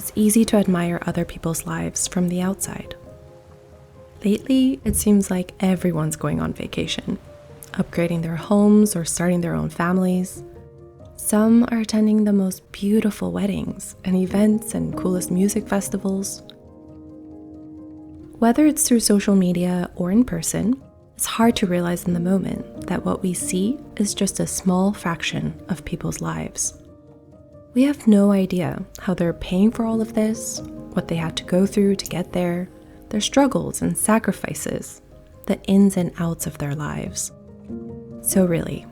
it's easy to admire other people's lives from the outside. Lately, it seems like everyone's going on vacation, upgrading their homes or starting their own families. Some are attending the most beautiful weddings and events and coolest music festivals. Whether it's through social media or in person, it's hard to realize in the moment that what we see is just a small fraction of people's lives. We have no idea how they're paying for all of this, what they had to go through to get there, their struggles and sacrifices, the ins and outs of their lives. So really,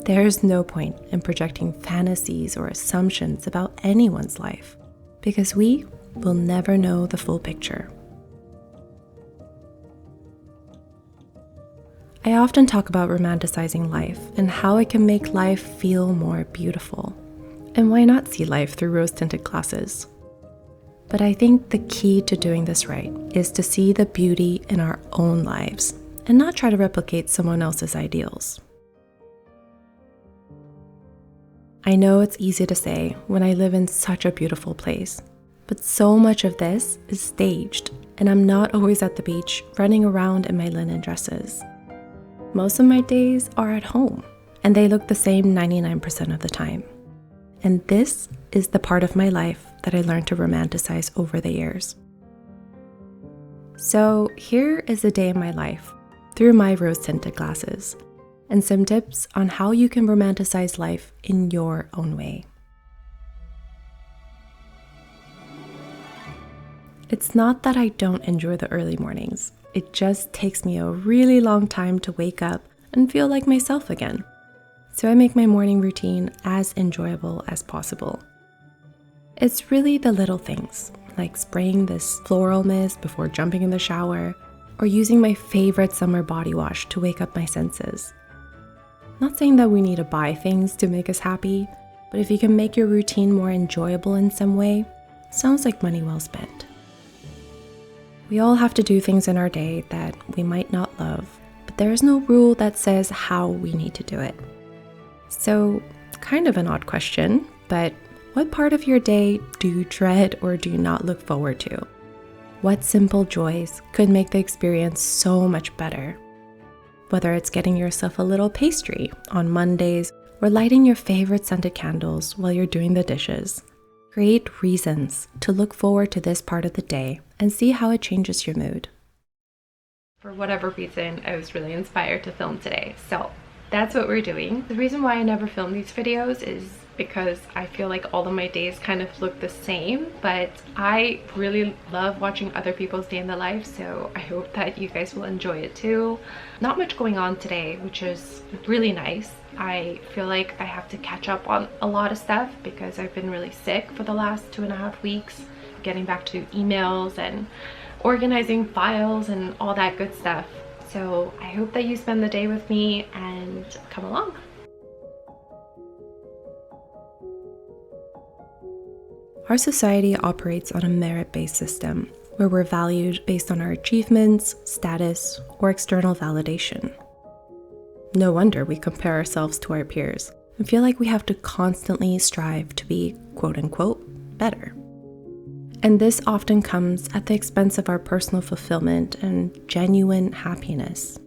there's no point in projecting fantasies or assumptions about anyone's life, because we will never know the full picture. I often talk about romanticizing life and how it can make life feel more beautiful. And why not see life through rose-tinted glasses? But I think the key to doing this right is to see the beauty in our own lives and not try to replicate someone else's ideals. I know it's easy to say when I live in such a beautiful place, but so much of this is staged, and I'm not always at the beach running around in my linen dresses. Most of my days are at home, and they look the same 99% of the time. And this is the part of my life that I learned to romanticize over the years. So here is a day in my life through my rose-tinted glasses, and some tips on how you can romanticize life in your own way. It's not that I don't enjoy the early mornings. It just takes me a really long time to wake up and feel like myself again. So I make my morning routine as enjoyable as possible. It's really the little things, like spraying this floral mist before jumping in the shower, or using my favorite summer body wash to wake up my senses. Not saying that we need to buy things to make us happy, but if you can make your routine more enjoyable in some way, sounds like money well spent. We all have to do things in our day that we might not love, but there is no rule that says how we need to do it. So, kind of an odd question, but what part of your day do you dread or do you not look forward to? What simple joys could make the experience so much better? Whether it's getting yourself a little pastry on Mondays or lighting your favorite scented candles while you're doing the dishes, create reasons to look forward to this part of the day and see how it changes your mood. For whatever reason, I was really inspired to film today, so that's what we're doing. The reason why I never film these videos is because I feel like all of my days kind of look the same, but I really love watching other people's day in the life, so I hope that you guys will enjoy it too. Not much going on today, which is really nice. I feel like I have to catch up on a lot of stuff because I've been really sick for the last 2.5 weeks, getting back to emails and organizing files and all that good stuff. So I hope that you spend the day with me and come along. Our society operates on a merit-based system where we're valued based on our achievements, status, or external validation. No wonder we compare ourselves to our peers and feel like we have to constantly strive to be quote-unquote better. And this often comes at the expense of our personal fulfillment and genuine happiness.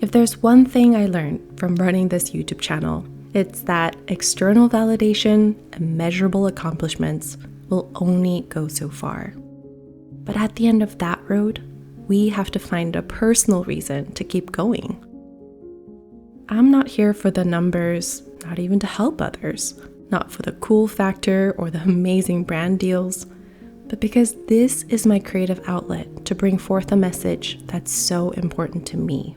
If there's one thing I learned from running this YouTube channel, it's that external validation and measurable accomplishments will only go so far. But at the end of that road, we have to find a personal reason to keep going. I'm not here for the numbers, not even to help others, not for the cool factor or the amazing brand deals, but because this is my creative outlet to bring forth a message that's so important to me.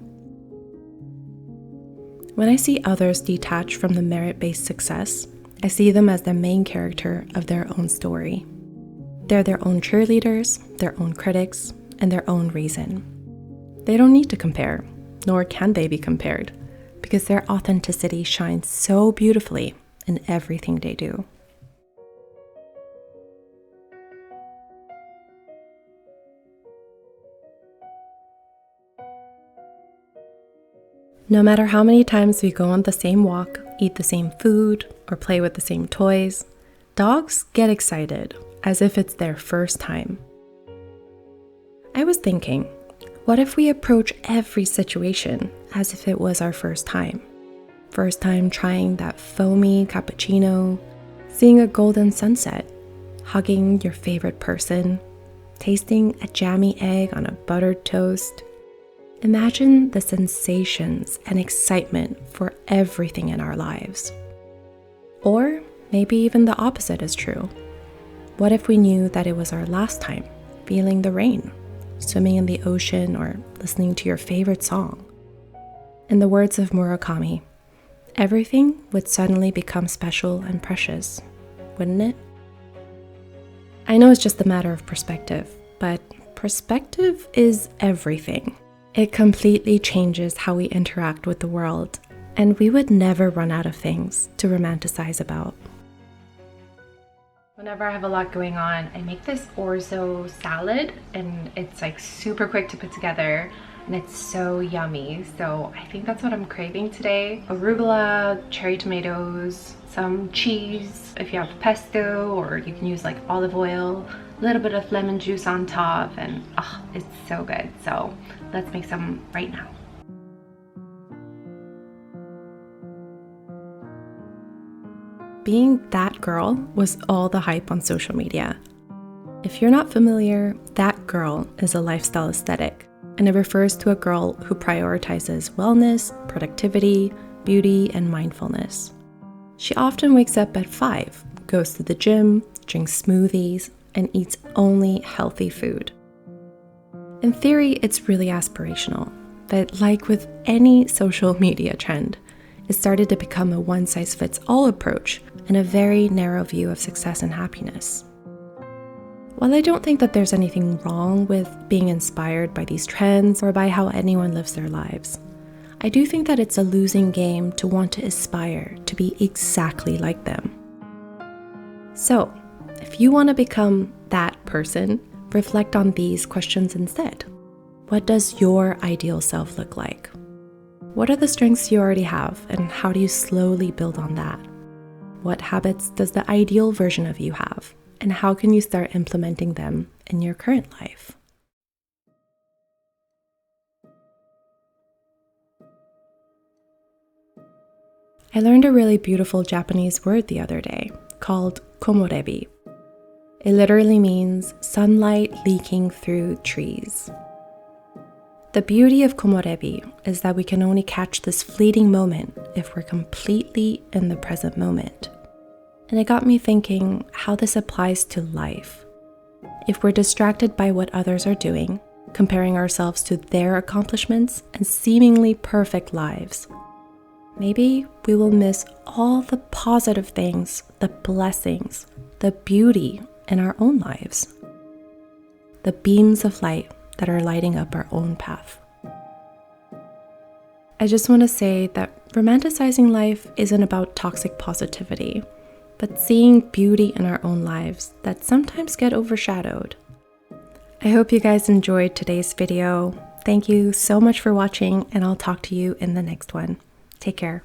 When I see others detach from the merit-based success, I see them as the main character of their own story. They're their own cheerleaders, their own critics, and their own reason. They don't need to compare, nor can they be compared, because their authenticity shines so beautifully in everything they do. No matter how many times we go on the same walk, eat the same food, or play with the same toys, dogs get excited as if it's their first time. I was thinking, what if we approach every situation as if it was our first time? First time trying that foamy cappuccino, seeing a golden sunset, hugging your favorite person, tasting a jammy egg on a buttered toast. Imagine the sensations and excitement for everything in our lives. Or maybe even the opposite is true. What if we knew that it was our last time feeling the rain, swimming in the ocean, or listening to your favorite song? In the words of Murakami, everything would suddenly become special and precious, wouldn't it? I know it's just a matter of perspective, but perspective is everything. It completely changes how we interact with the world, and we would never run out of things to romanticize about. Whenever I have a lot going on, I make this orzo salad, and it's like super quick to put together, and it's so yummy. So I think that's what I'm craving today. Arugula, cherry tomatoes, some cheese, if you have pesto, or you can use like olive oil, a little bit of lemon juice on top, and oh, it's so good. So let's make some right now. Being that girl was all the hype on social media. If you're not familiar, that girl is a lifestyle aesthetic, and it refers to a girl who prioritizes wellness, productivity, beauty, and mindfulness. She often wakes up at 5, goes to the gym, drinks smoothies, and eats only healthy food. In theory, it's really aspirational, but like with any social media trend, it started to become a one-size-fits-all approach and a very narrow view of success and happiness. While I don't think that there's anything wrong with being inspired by these trends or by how anyone lives their lives, I do think that it's a losing game to want to aspire to be exactly like them. So, if you want to become that person, reflect on these questions instead. What does your ideal self look like? What are the strengths you already have, and how do you slowly build on that? What habits does the ideal version of you have, and how can you start implementing them in your current life? I learned a really beautiful Japanese word the other day called komorebi. It literally means sunlight leaking through trees. The beauty of komorebi is that we can only catch this fleeting moment if we're completely in the present moment. And it got me thinking how this applies to life. If we're distracted by what others are doing, comparing ourselves to their accomplishments and seemingly perfect lives, maybe we will miss all the positive things, the blessings, the beauty in our own lives. The beams of light that are lighting up our own path. I just want to say that romanticizing life isn't about toxic positivity, but seeing beauty in our own lives that sometimes get overshadowed. I hope you guys enjoyed today's video. Thank you so much for watching, and I'll talk to you in the next one. Take care.